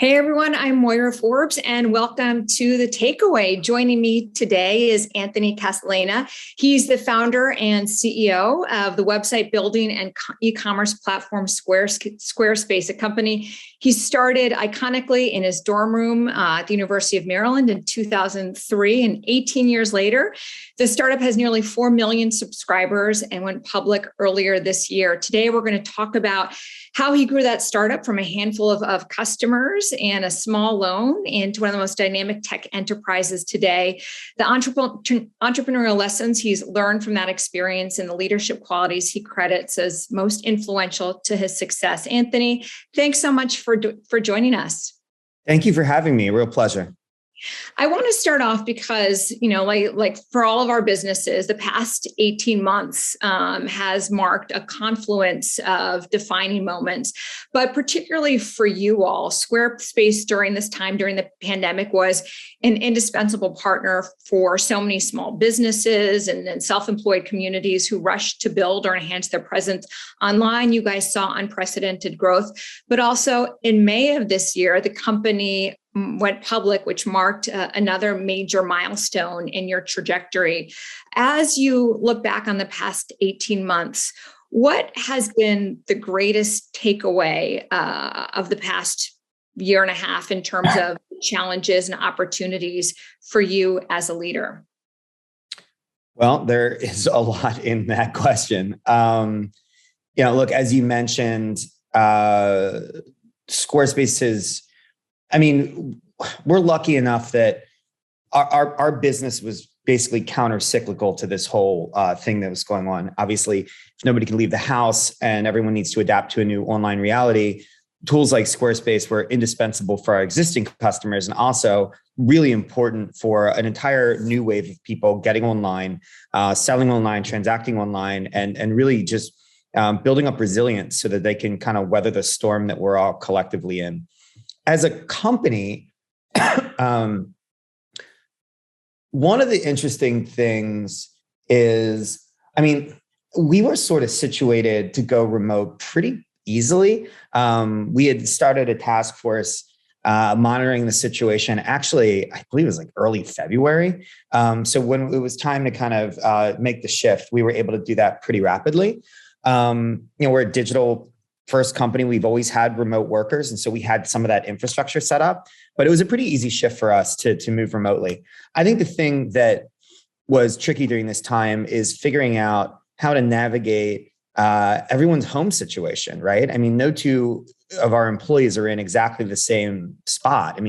Hey everyone, I'm Moira Forbes and welcome to The Takeaway. Joining me today is Anthony Castellana. He's the founder and CEO of the website building and e-commerce platform Squarespace, a company he started iconically in his dorm room at the University of Maryland in 2003. And 18 years later, the startup has nearly 4 million subscribers and went public earlier this year. Today, we're going to talk about how he grew that startup from a handful of customers and a small loan into one of the most dynamic tech enterprises today, the entrepreneurial lessons he's learned from that experience, and the leadership qualities he credits as most influential to his success. Anthony, thanks so much for joining us. Thank you for having me. A real pleasure. I want to start off because, like for all of our businesses, the past 18 months has marked a confluence of defining moments. But particularly for you all, Squarespace during this time, during the pandemic, was an indispensable partner for so many small businesses and self-employed communities who rushed to build or enhance their presence online. You guys saw unprecedented growth. But also in May of this year, the company went public, which marked another major milestone in your trajectory. As you look back on the past 18 months, what has been the greatest takeaway of the past year and a half in terms of challenges and opportunities for you as a leader? Well, there is a lot in that question. Look, as you mentioned, Squarespace is, we're lucky enough that our business was basically counter-cyclical to this whole thing that was going on. Obviously, if nobody can leave the house and everyone needs to adapt to a new online reality, tools like Squarespace were indispensable for our existing customers and also really important for an entire new wave of people getting online, selling online, transacting online, and really just building up resilience so that they can kind of weather the storm that we're all collectively in. As a company, one of the interesting things is, we were sort of situated to go remote pretty easily. We had started a task force monitoring the situation. Actually, I believe it was like early February. So when it was time to kind of make the shift, we were able to do that pretty rapidly. We're a digital first company. We've always had remote workers. And so we had some of that infrastructure set up, but it was a pretty easy shift for us to move remotely. I think the thing that was tricky during this time is figuring out how to navigate everyone's home situation, right? No two of our employees are in exactly the same spot.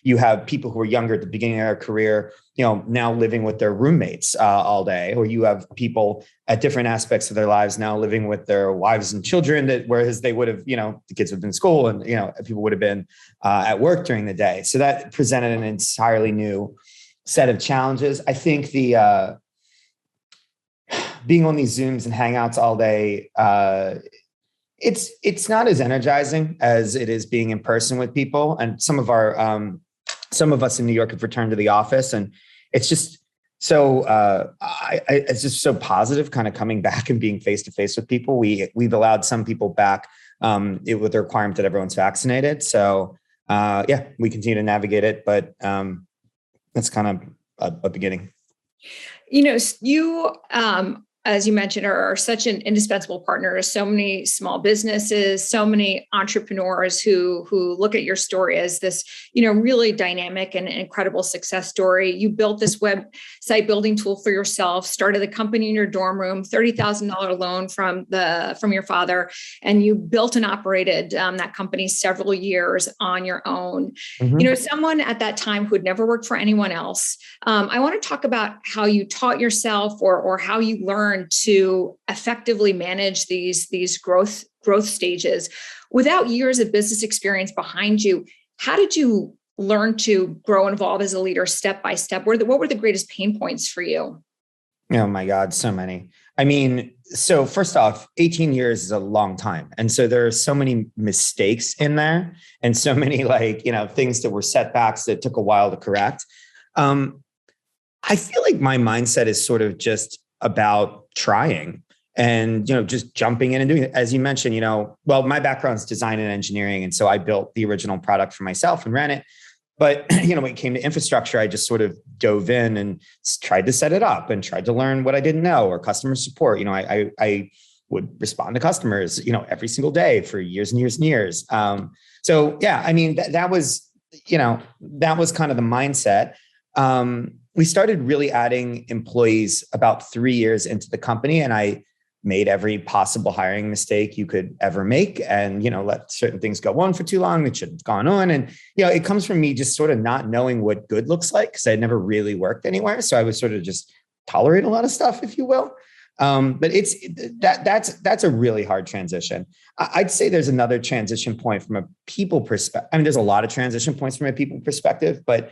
You have people who are younger at the beginning of their career, now living with their roommates all day, or you have people at different aspects of their lives now living with their wives and children, whereas they would have, the kids would have been in school and, people would have been at work during the day. So that presented an entirely new set of challenges. I think the being on these Zooms and Hangouts all day, it's not as energizing as it is being in person with people. And some of us in New York have returned to the office, and it's just so it's just so positive, kind of coming back and being face to face with people. We've allowed some people back with the requirement that everyone's vaccinated. So we continue to navigate it, but that's kind of a beginning. You, as you mentioned, are such an indispensable partner to so many small businesses, so many entrepreneurs who look at your story as this, really dynamic and incredible success story. You built this website building tool for yourself, started a company in your dorm room, $30,000 loan from your father, and you built and operated that company several years on your own. Mm-hmm. Someone at that time who had never worked for anyone else. I want to talk about how you taught yourself or how you learned to effectively manage these growth stages without years of business experience behind you. How did you learn to grow and evolve as a leader step by step? What were the greatest pain points for you? Oh my God, so many. So first off, 18 years is a long time. And so there are so many mistakes in there and so many things that were setbacks that took a while to correct. I feel like my mindset is sort of just about trying and, just jumping in and doing it. As you mentioned, well, my background is design and engineering. And so I built the original product for myself and ran it. But, when it came to infrastructure, I just sort of dove in and tried to set it up and tried to learn what I didn't know, or customer support. I would respond to customers, every single day for years and years and years. So yeah, I mean, that was kind of the mindset. We started really adding employees about 3 years into the company, and I made every possible hiring mistake you could ever make, and, let certain things go on for too long that shouldn't have gone on. And, it comes from me just sort of not knowing what good looks like, because I had never really worked anywhere. So I would sort of just tolerate a lot of stuff, if you will. But that's a really hard transition. I'd say there's another transition point from a people perspective. I mean, there's a lot of transition points from a people perspective, but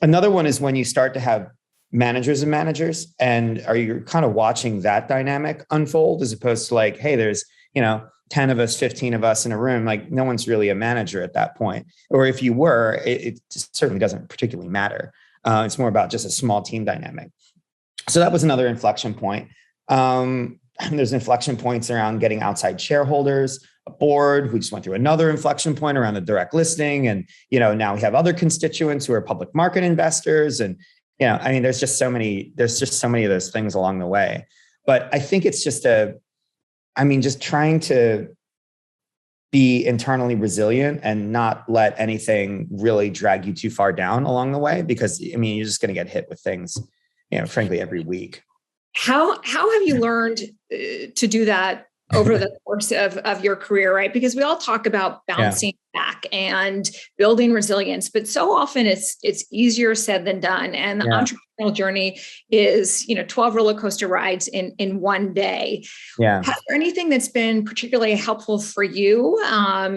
another one is when you start to have managers and managers, and are you kind of watching that dynamic unfold, as opposed to like, hey, there's, 10 of us, 15 of us in a room, like no one's really a manager at that point. Or if you were, it certainly doesn't particularly matter. It's more about just a small team dynamic. So that was another inflection point. There's inflection points around getting outside shareholders, a board. We just went through another inflection point around the direct listing. And, now we have other constituents who are public market investors. And, I mean, there's just so many of those things along the way. But I think it's just just trying to be internally resilient and not let anything really drag you too far down along the way, because I mean, you're just going to get hit with things, frankly, every week. How have you learned to do that over the course of your career, right? Because we all talk about bouncing back and building resilience, but so often it's easier said than done. And the entrepreneurial journey is, 12 roller coaster rides in one day. Yeah. Is there anything that's been particularly helpful for you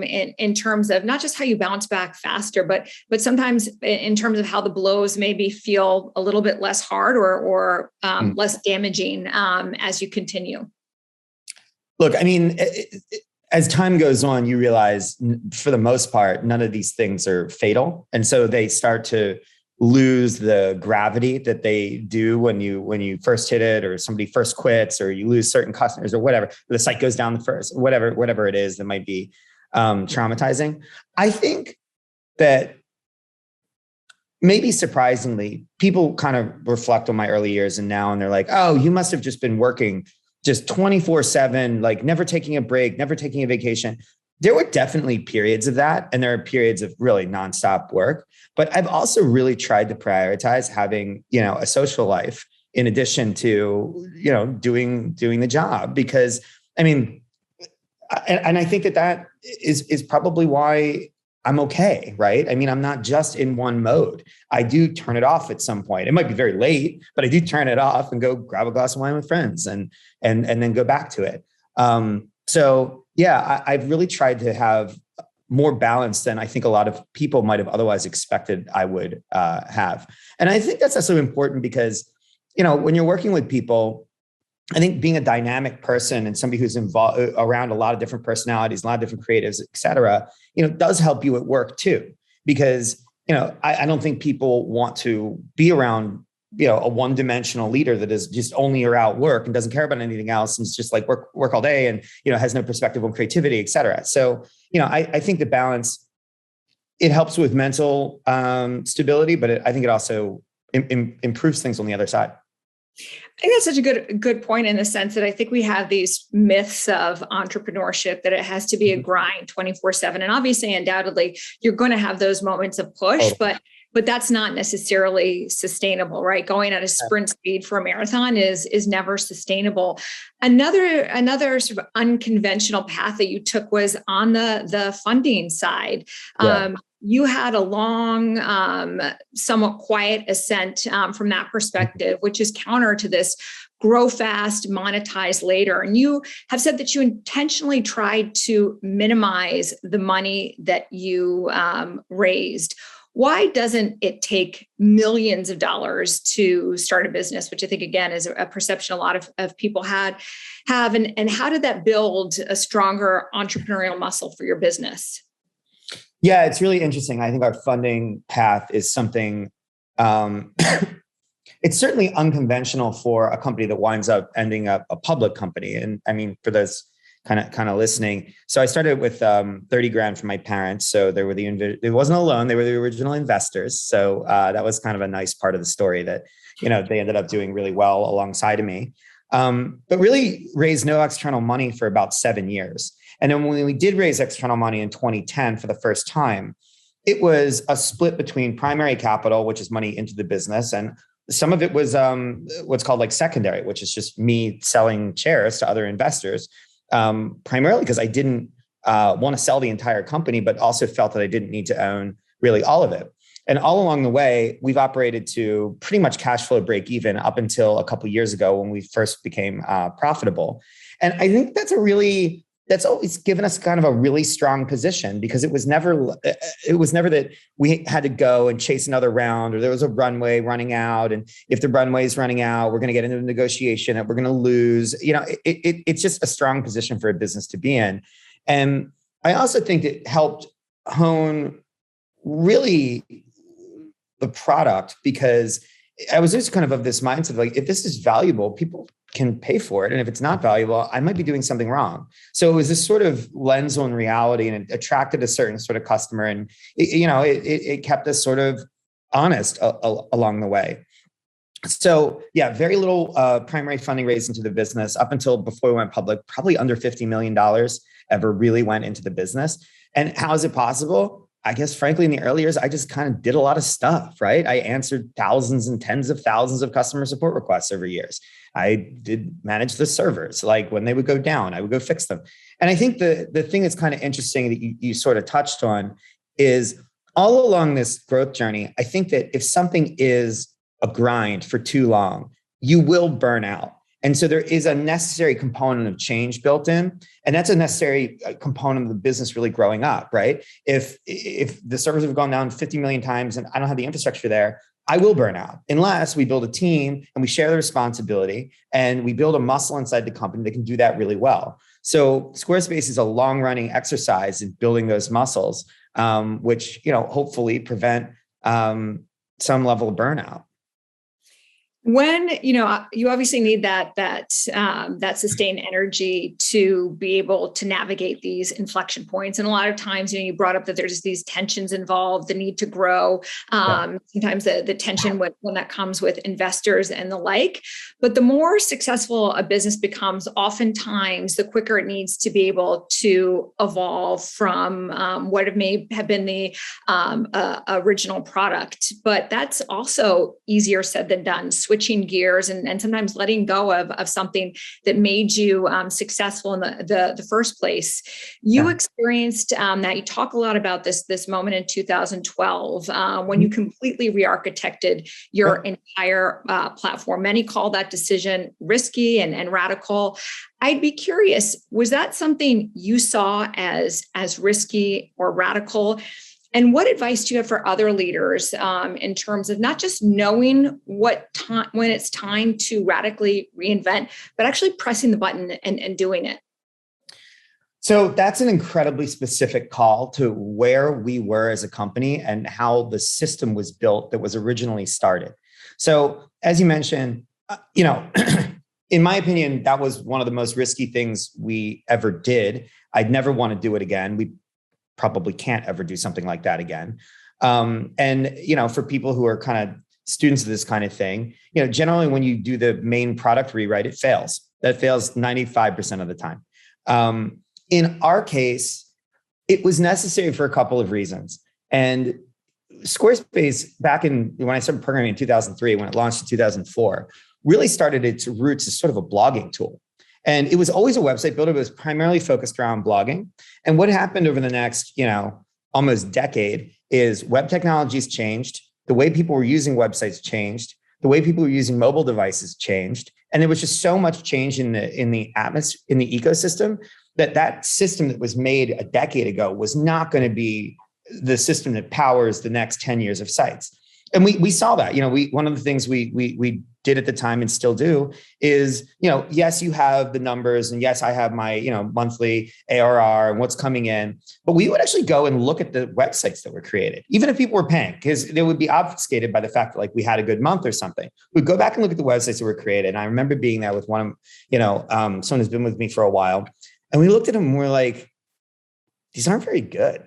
in terms of not just how you bounce back faster, but sometimes in terms of how the blows maybe feel a little bit less hard or less damaging as you continue? Look, I mean, as time goes on, you realize for the most part, none of these things are fatal. And so they start to lose the gravity that they do when you first hit it, or somebody first quits, or you lose certain customers, or whatever. The site goes down the first, whatever it is that might be traumatizing. I think that maybe surprisingly, people kind of reflect on my early years and now, and they're like, oh, you must have just been working just 24/7, like never taking a break, never taking a vacation. There were definitely periods of that. And there are periods of really nonstop work. But I've also really tried to prioritize having, a social life in addition to, doing the job, because I mean, and I think that is probably why I'm okay, right? I mean, I'm not just in one mode. I do turn it off at some point. It might be very late, but I do turn it off and go grab a glass of wine with friends and then go back to it. So yeah, I've really tried to have more balance than I think a lot of people might have otherwise expected I would have. And I think that's also important because, when you're working with people, I think being a dynamic person and somebody who's involved around a lot of different personalities, a lot of different creatives, et cetera, does help you at work too. Because, I don't think people want to be around, a one-dimensional leader that is just only around work and doesn't care about anything else. And it's just like work all day and, has no perspective on creativity, et cetera. So, I think the balance, it helps with mental stability, but I think it also improves things on the other side. I think that's such a good point, in the sense that I think we have these myths of entrepreneurship that it has to be a grind 24/7. And obviously, undoubtedly, you're going to have those moments of push, but that's not necessarily sustainable, right? Going at a sprint speed for a marathon is never sustainable. Another sort of unconventional path that you took was on the funding side. Yeah. You had a long, somewhat quiet ascent from that perspective, which is counter to this grow fast, monetize later. And you have said that you intentionally tried to minimize the money that you raised. Why doesn't it take millions of dollars to start a business, which I think, again, is a perception a lot of people have. And how did that build a stronger entrepreneurial muscle for your business? Yeah, it's really interesting. I think our funding path is something, it's certainly unconventional for a company that winds up ending up a public company. And I mean, for those kind of listening, so I started with 30 grand from my parents. So they were it wasn't a loan; they were the original investors. So that was kind of a nice part of the story that, you know, they ended up doing really well alongside of me. But really raised no external money for about 7 years. And then when we did raise external money in 2010 for the first time, it was a split between primary capital, which is money into the business, and some of it was what's called like secondary, which is just me selling shares to other investors, primarily because I didn't want to sell the entire company, but also felt that I didn't need to own really all of it. And all along the way, we've operated to pretty much cash flow break even up until a couple of years ago when we first became profitable. And I think that's always given us kind of a really strong position, because it was never that we had to go and chase another round, or there was a runway running out. And if the runway is running out, we're going to get into a negotiation that we're going to lose. You know, it's just a strong position for a business to be in. And I also think it helped hone really the product, because I was just kind of this mindset, like, if this is valuable, people can pay for it. And if it's not valuable, I might be doing something wrong. So it was this sort of lens on reality, and it attracted a certain sort of customer. And, it kept us sort of honest along the way. So yeah, very little primary funding raised into the business up until before we went public. Probably under $50 million ever really went into the business. And how is it possible? I guess, frankly, in the early years, I just kind of did a lot of stuff, right? I answered thousands and tens of thousands of customer support requests over years. I did manage the servers. Like when they would go down, I would go fix them. And I think the thing that's kind of interesting that you sort of touched on is all along this growth journey, I think that if something is a grind for too long, you will burn out. And so there is a necessary component of change built in. And that's a necessary component of the business really growing up, right? If the servers have gone down 50 million times and I don't have the infrastructure there, I will burn out unless we build a team and we share the responsibility and we build a muscle inside the company that can do that really well. So Squarespace is a long running exercise in building those muscles, which, hopefully prevent some level of burnout. When, you obviously need that sustained energy to be able to navigate these inflection points. And a lot of times, you brought up that there's these tensions involved, the need to grow, sometimes the tension when that comes with investors and the like. But the more successful a business becomes, oftentimes the quicker it needs to be able to evolve from what it may have been the original product. But that's also easier said than done. Switching gears and sometimes letting go of something that made you successful in the first place. You experienced that. You talk a lot about this moment in 2012 when you completely re-architected your entire platform. Many call that decision risky and radical. I'd be curious, was that something you saw as risky or radical? And what advice do you have for other leaders in terms of not just knowing when it's time to radically reinvent, but actually pressing the button and doing it? So that's an incredibly specific call to where we were as a company and how the system was built that was originally started. So as you mentioned, in my opinion, that was one of the most risky things we ever did. I'd never want to do it again. We probably can't ever do something like that again. And for people who are kind of students of this kind of thing, generally when you do the main product rewrite, it fails. That fails 95% of the time. In our case, it was necessary for a couple of reasons. And Squarespace, when I started programming in 2003, when it launched in 2004, really started its roots as sort of a blogging tool. And it was always a website builder, but it was primarily focused around blogging. And what happened over the next, almost decade is web technologies changed. The way people were using websites changed. The way people were using mobile devices changed. And there was just so much change in the atmosphere, in the ecosystem, that system that was made a decade ago was not going to be the system that powers the next 10 years of sites. And we saw that, one of the things we did at the time and still do is, yes, you have the numbers and yes, I have my, monthly ARR and what's coming in, but we would actually go and look at the websites that were created, even if people were paying, because they would be obfuscated by the fact that like we had a good month or something. We'd go back and look at the websites that were created. And I remember being there with one of, someone who's been with me for a while, and we looked at them and we're like, these aren't very good.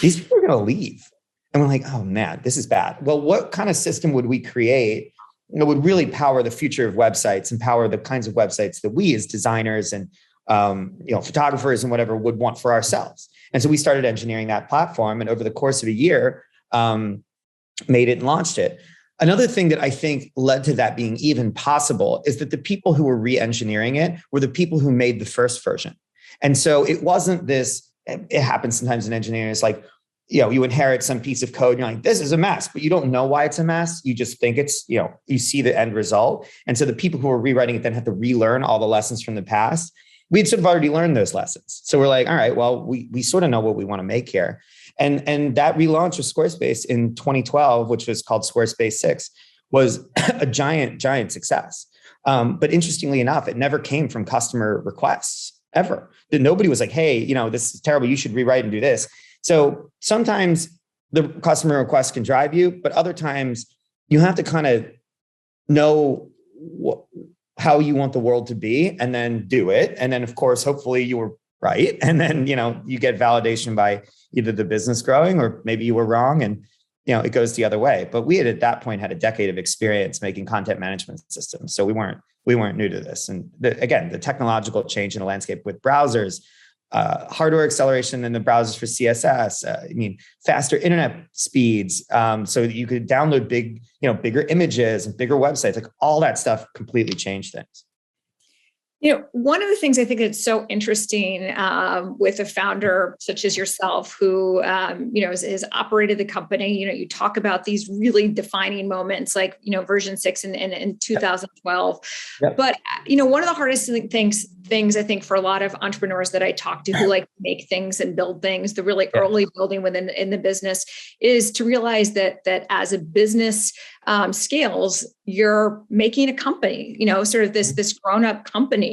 These people are going to leave. And we're like, oh man, this is bad. Well, what kind of system would we create that would really power the future of websites and power the kinds of websites that we as designers and photographers and whatever would want for ourselves? And so we started engineering that platform, and over the course of a year, made it and launched it. Another thing that I think led to that being even possible is that the people who were re-engineering it were the people who made the first version. And so it wasn't this, it happens sometimes in engineering, it's like, you inherit some piece of code, and you're like, this is a mess, but you don't know why it's a mess. You just think it's, you see the end result. And so the people who are rewriting it then have to relearn all the lessons from the past. We'd sort of already learned those lessons. So we're like, all right, well, we sort of know what we want to make here. And that relaunch of Squarespace in 2012, which was called Squarespace 6, was a giant success. But interestingly enough, it never came from customer requests ever. Nobody was like, hey, this is terrible, you should rewrite and do this. So sometimes the customer request can drive you, but other times you have to kind of know how you want the world to be and then do it. And then, of course, hopefully you were right. And then, you get validation by either the business growing or maybe you were wrong, and, it goes the other way. But we had at that point had a decade of experience making content management systems. So we weren't new to this. And again, the technological change in the landscape with browsers, hardware acceleration in the browsers for CSS, faster internet speeds, so that you could download bigger images and bigger websites, like all that stuff completely changed things. One of the things I think that's so interesting with a founder such as yourself, who has operated the company. You talk about these really defining moments, like version 6 in 2012. Yep. But one of the hardest things I think for a lot of entrepreneurs that I talk to who like to make things and build things, the really early building in the business, is to realize that as a business scales, you're making a company, sort of this grown-up company.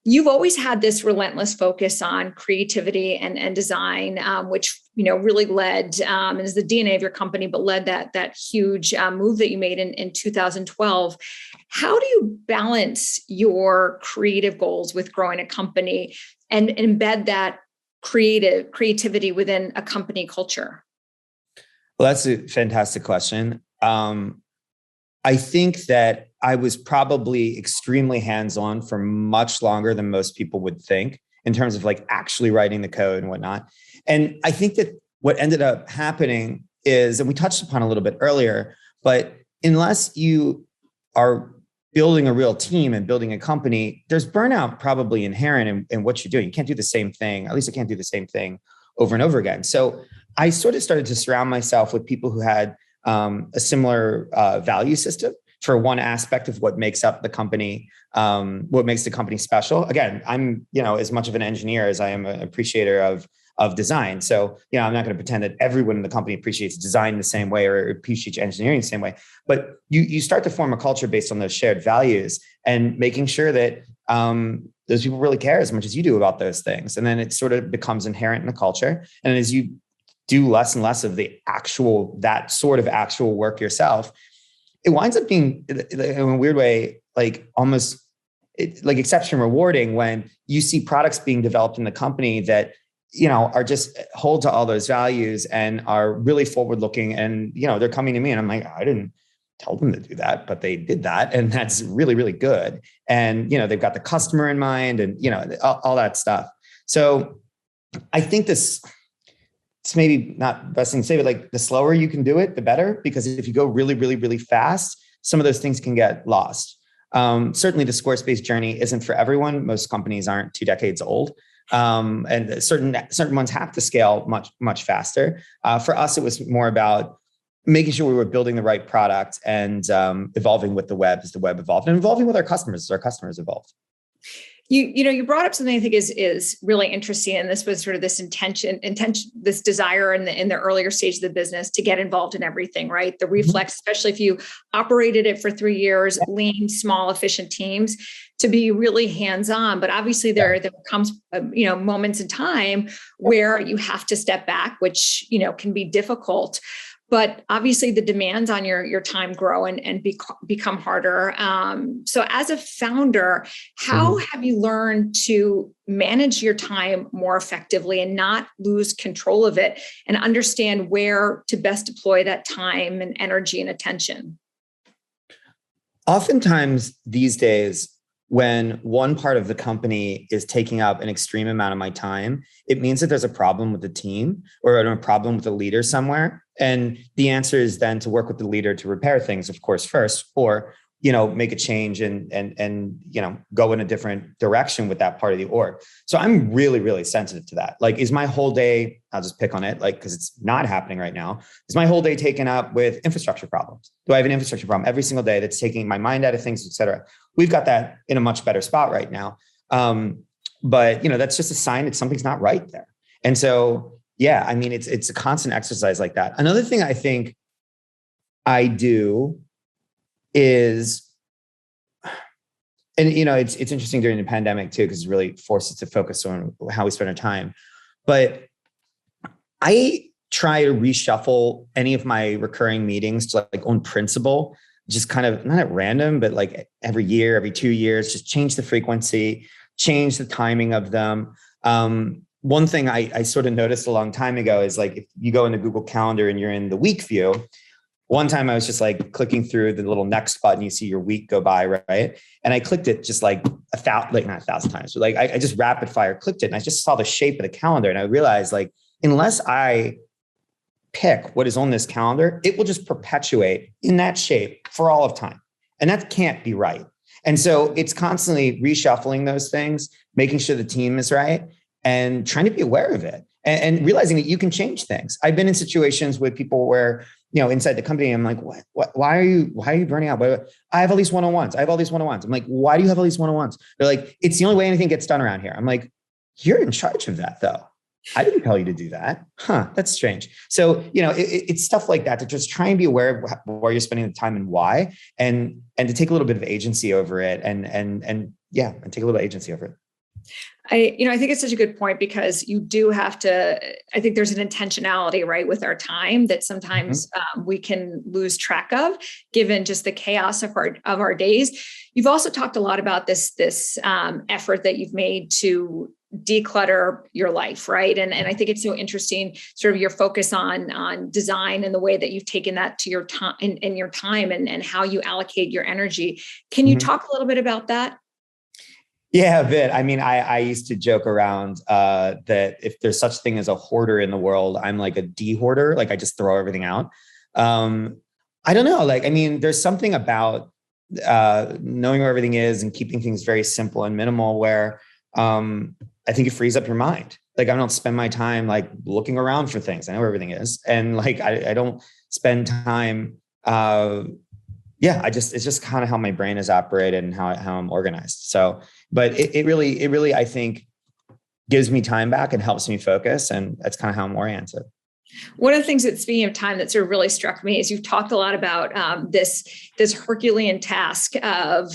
You've always had this relentless focus on creativity and design, which really led and is the DNA of your company, but led that huge move that you made in 2012. How do you balance your creative goals with growing a company and embed that creativity within a company culture? Well, that's a fantastic question. I think that I was probably extremely hands-on for much longer than most people would think in terms of like actually writing the code and whatnot. And I think that what ended up happening is, and we touched upon a little bit earlier, but unless you are building a real team and building a company, there's burnout probably inherent in what you're doing. You can't do the same thing. At least I can't do the same thing over and over again. So I sort of started to surround myself with people who had a similar value system for one aspect of what makes up the company, what makes the company special. Again, I'm as much of an engineer as I am an appreciator of design. So I'm not going to pretend that everyone in the company appreciates design the same way or appreciates engineering the same way. But you start to form a culture based on those shared values and making sure that those people really care as much as you do about those things. And then it sort of becomes inherent in the culture. And as you do less and less of that sort of actual work yourself, it winds up being, in a weird way, like almost like exception rewarding when you see products being developed in the company that, are just hold to all those values and are really forward looking. And, they're coming to me and I'm like, I didn't tell them to do that, but they did that. And that's really, really good. And, they've got the customer in mind and, all that stuff. So I think it's maybe not the best thing to say, but like the slower you can do it, the better, because if you go really, really, really fast, some of those things can get lost. Certainly the Squarespace journey isn't for everyone. Most companies aren't 2 decades old. And certain ones have to scale much, much faster. For us, it was more about making sure we were building the right product and evolving with the web as the web evolved and evolving with our customers as our customers evolved. You brought up something I think is really interesting, and this was sort of this intention, this desire in the earlier stage of the business to get involved in everything, right? The reflex, especially if you operated it for 3 years, lean, small, efficient teams, to be really hands-on. But obviously, there comes moments in time where you have to step back, which can be difficult. But obviously the demands on your time grow and become harder. So as a founder, how have you learned to manage your time more effectively and not lose control of it and understand where to best deploy that time and energy and attention? Oftentimes these days, when one part of the company is taking up an extreme amount of my time, it means that there's a problem with the team or a problem with the leader somewhere. And the answer is then to work with the leader to repair things, of course, first, or make a change and go in a different direction with that part of the org. So I'm really, really sensitive to that. Like, is my whole day, I'll just pick on it, like, because it's not happening right now. Is my whole day taken up with infrastructure problems? Do I have an infrastructure problem every single day that's taking my mind out of things, et cetera? We've got that in a much better spot right now. But that's just a sign that something's not right there. And so, yeah, I mean, it's a constant exercise like that. Another thing I think I do is, and it's interesting during the pandemic too, because it really forced us to focus on how we spend our time. But I try to reshuffle any of my recurring meetings to like on principle, just kind of not at random, but like every year, every 2 years, just change the frequency, change the timing of them. One thing I sort of noticed a long time ago is like, if you go into Google Calendar and you're in the week view, one time I was just like clicking through the little next button, you see your week go by, right? And I clicked it just like not 1,000 times, but like I just rapid fire clicked it and I just saw the shape of the calendar. And I realized like, unless I pick what is on this calendar, it will just perpetuate in that shape for all of time. And that can't be right. And so it's constantly reshuffling those things, making sure the team is right and trying to be aware of it and realizing that you can change things. I've been in situations with people where, inside the company, I'm like, why are you burning out? I have all these one-on-ones. I'm like, why do you have all these one-on-ones? They're like, it's the only way anything gets done around here. I'm like, you're in charge of that though. I didn't tell you to do that. That's strange. So, it's stuff like that to just try and be aware of where you're spending the time and why, and to take a little bit of agency over it and take a little agency over it. I think it's such a good point because you do have to, I think there's an intentionality, right, with our time that sometimes we can lose track of given just the chaos of our days. You've also talked a lot about this effort that you've made to declutter your life, right? And I think it's so interesting, sort of your focus on design and the way that you've taken that to your time in your time and how you allocate your energy. Can you talk a little bit about that? Yeah, a bit. I mean, I used to joke around that if there's such thing as a hoarder in the world, I'm like a de-hoarder. Like I just throw everything out. I don't know. Like, I mean, there's something about knowing where everything is and keeping things very simple and minimal where I think it frees up your mind. Like I don't spend my time like looking around for things. I know where everything is. And like, I don't spend time. It's just kind of how my brain is operated and how I'm organized. So, but it really, I think gives me time back and helps me focus. And that's kind of how I'm oriented. One of the things that, speaking of time, that sort of really struck me is you've talked a lot about this Herculean task of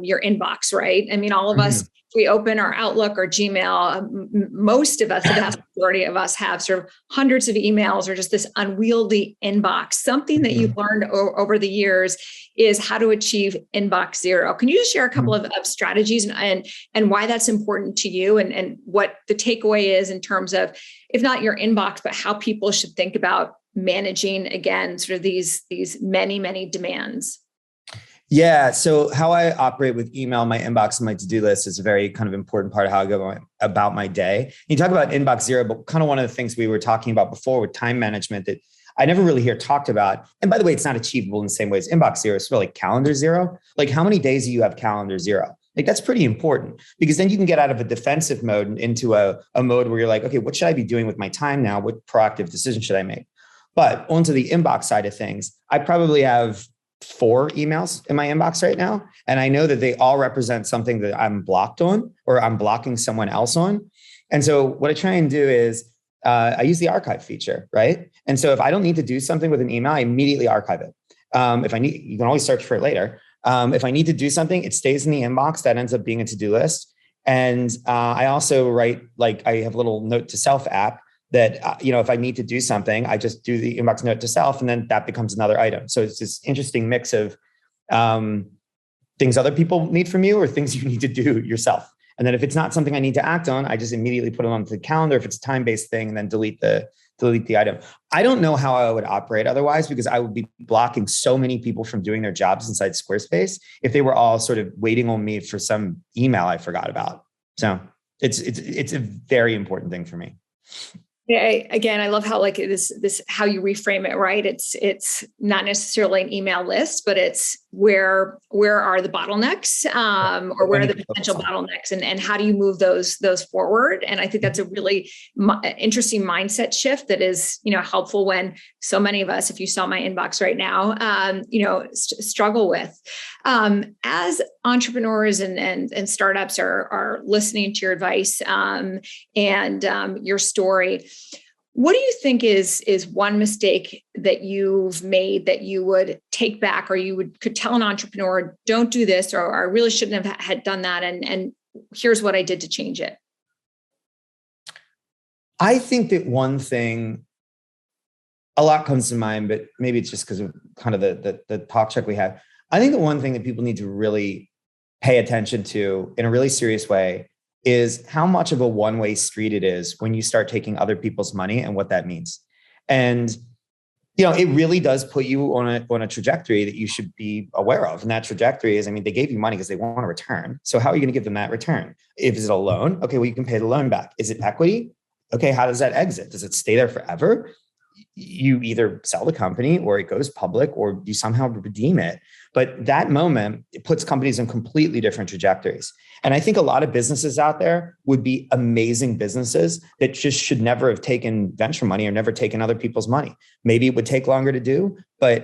your inbox, right? I mean, all of us, we open our Outlook or Gmail, most of us, the vast majority of us have sort of hundreds of emails or just this unwieldy inbox. Something that you've learned over the years is how to achieve inbox zero. Can you just share a couple of strategies and why that's important to you and what the takeaway is in terms of, if not your inbox, but how people should think about managing, again, sort of these many, many demands? Yeah. So how I operate with email, my inbox and my to-do list is a very kind of important part of how I go about my day. You talk about inbox zero, but kind of one of the things we were talking about before with time management that I never really hear talked about. And by the way, it's not achievable in the same way as inbox zero. It's really calendar zero. Like how many days do you have calendar zero? Like that's pretty important because then you can get out of a defensive mode and into a mode where you're like, okay, what should I be doing with my time now? What proactive decision should I make? But onto the inbox side of things, I probably have 4 emails in my inbox right now. And I know that they all represent something that I'm blocked on or I'm blocking someone else on. And so what I try and do is I use the archive feature, right? And so if I don't need to do something with an email, I immediately archive it. If I need, you can always search for it later. If I need to do something, it stays in the inbox. That ends up being a to-do list. And I also write, like I have a little note to self app that, if I need to do something, I just do the inbox note to self, and then that becomes another item. So it's this interesting mix of things other people need from you or things you need to do yourself. And then if it's not something I need to act on, I just immediately put it onto the calendar. If it's a time-based thing, and then delete the item. I don't know how I would operate otherwise, because I would be blocking so many people from doing their jobs inside Squarespace if they were all sort of waiting on me for some email I forgot about. So it's a very important thing for me. Yeah, again, I love how like this how you reframe it, right? It's not necessarily an email list, but it's where are the bottlenecks, or where are the potential bottlenecks, and how do you move those forward? And I think that's a really interesting mindset shift that is helpful when so many of us, if you saw my inbox right now, struggle with. As entrepreneurs and startups are listening to your advice and your story, what do you think is one mistake that you've made that you would take back, or you could tell an entrepreneur, don't do this, or I really shouldn't have had done that, and here's what I did to change it? I think that one thing, a lot comes to mind, but maybe it's just because of kind of the talk track we had. I think the one thing that people need to really pay attention to in a really serious way is how much of a one-way street it is when you start taking other people's money and what that means. And, it really does put you on a trajectory that you should be aware of. And that trajectory is, they gave you money because they want a return. So how are you going to give them that return? Is it a loan? Okay, well, you can pay the loan back. Is it equity? Okay, how does that exit? Does it stay there forever? You either sell the company or it goes public or you somehow redeem it. But that moment, it puts companies in completely different trajectories. And I think a lot of businesses out there would be amazing businesses that just should never have taken venture money or never taken other people's money. Maybe it would take longer to do, or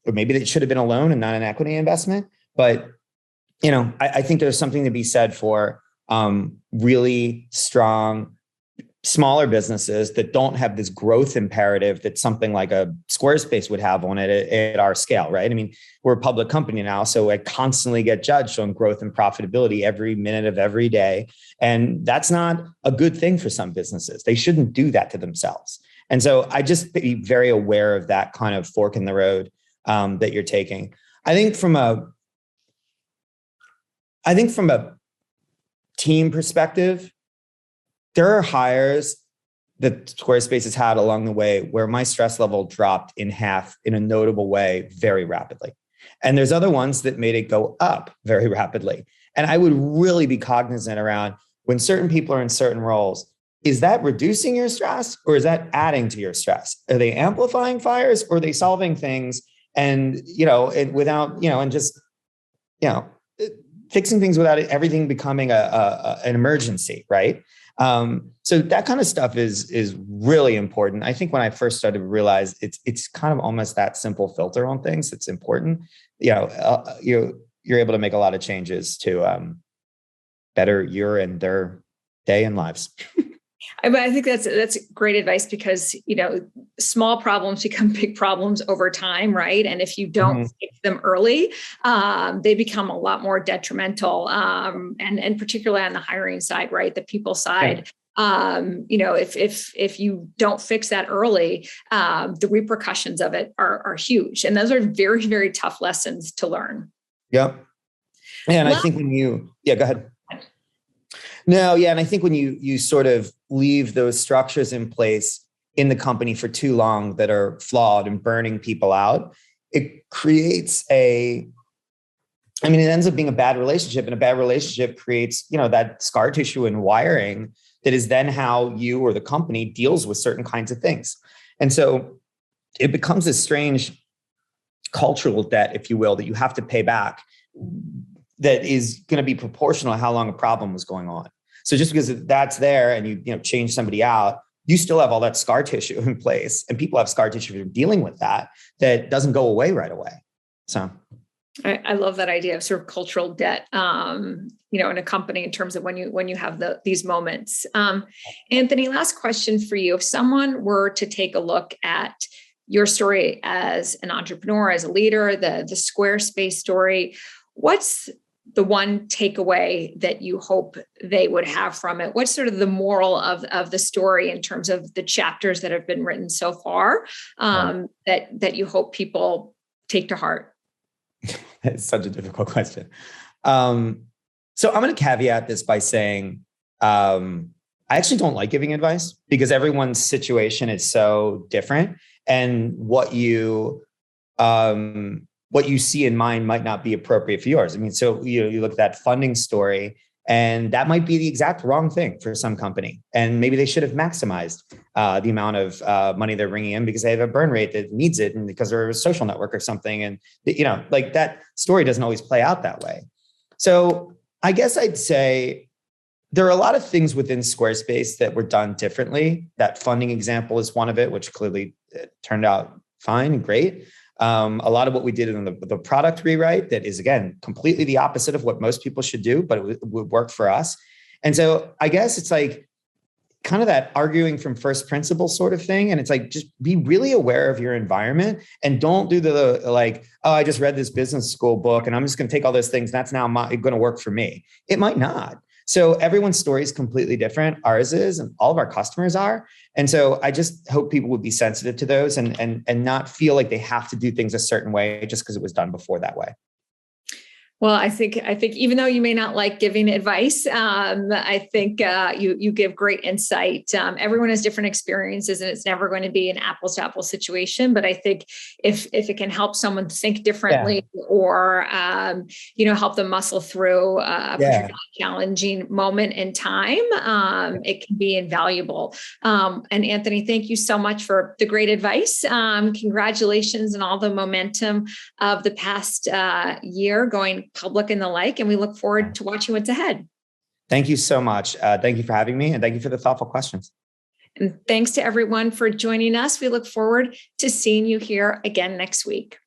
maybe it should have been a loan and not an equity investment. But, I think there's something to be said for really strong, smaller businesses that don't have this growth imperative that something like a Squarespace would have on it at our scale, right? We're a public company now, so I constantly get judged on growth and profitability every minute of every day. And that's not a good thing for some businesses. They shouldn't do that to themselves. And so I just be very aware of that kind of fork in the road that you're taking. I think from a team perspective, there are hires that Squarespace has had along the way where my stress level dropped in half in a notable way very rapidly. And there's other ones that made it go up very rapidly. And I would really be cognizant around when certain people are in certain roles, is that reducing your stress or is that adding to your stress? Are they amplifying fires or are they solving things and, fixing things without everything becoming an emergency, right? So that kind of stuff is really important. I think when I first started to realize it's kind of almost that simple filter on things that's important. You're able to make a lot of changes to better your and their day and lives. I think that's great advice because, small problems become big problems over time, right? And if you don't fix them early, they become a lot more detrimental. And particularly on the hiring side, right? The people side. If you don't fix that early, the repercussions of it are huge. And those are very, very tough lessons to learn. Yep. And I think go ahead. No, yeah. And I think when you sort of leave those structures in place in the company for too long that are flawed and burning people out, it creates it ends up being a bad relationship, and a bad relationship creates, that scar tissue and wiring that is then how you or the company deals with certain kinds of things. And so it becomes this strange cultural debt, if you will, that you have to pay back that is going to be proportional to how long a problem was going on. So just because that's there and you change somebody out, you still have all that scar tissue in place, and people have scar tissue for dealing with that doesn't go away right away. So I love that idea of sort of cultural debt, in a company in terms of when you have these moments. Anthony, last question for you. If someone were to take a look at your story as an entrepreneur, as a leader, the Squarespace story, what's the one takeaway that you hope they would have from it? What's sort of the moral of the story in terms of the chapters that have been written so far, that you hope people take to heart? It's such a difficult question. So I'm going to caveat this by saying, I actually don't like giving advice because everyone's situation is so different, and what you see in mine might not be appropriate for yours. I mean, so you look at that funding story, and that might be the exact wrong thing for some company, and maybe they should have maximized the amount of money they're bringing in because they have a burn rate that needs it, and because they're a social network or something. And like that story doesn't always play out that way. So I guess I'd say there are a lot of things within Squarespace that were done differently. That funding example is one of it, which clearly turned out fine and great. A lot of what we did in the product rewrite that is, again, completely the opposite of what most people should do, but it would work for us. And so I guess it's like kind of that arguing from first principles sort of thing. And it's like, just be really aware of your environment and don't do the like, oh, I just read this business school book and I'm just going to take all those things. That's now going to work for me. It might not. So everyone's story is completely different. Ours is, and all of our customers are. And so I just hope people would be sensitive to those and not feel like they have to do things a certain way just because it was done before that way. Well, I think even though you may not like giving advice, I think you give great insight. Everyone has different experiences, and it's never going to be an apples to apples situation. But I think if it can help someone think differently, or help them muscle through a particularly challenging moment in time, it can be invaluable. And Anthony, thank you so much for the great advice. Congratulations on all the momentum of the past year going public and the like, and we look forward to watching what's ahead. Thank you so much. Thank you for having me, and thank you for the thoughtful questions. And thanks to everyone for joining us. We look forward to seeing you here again next week.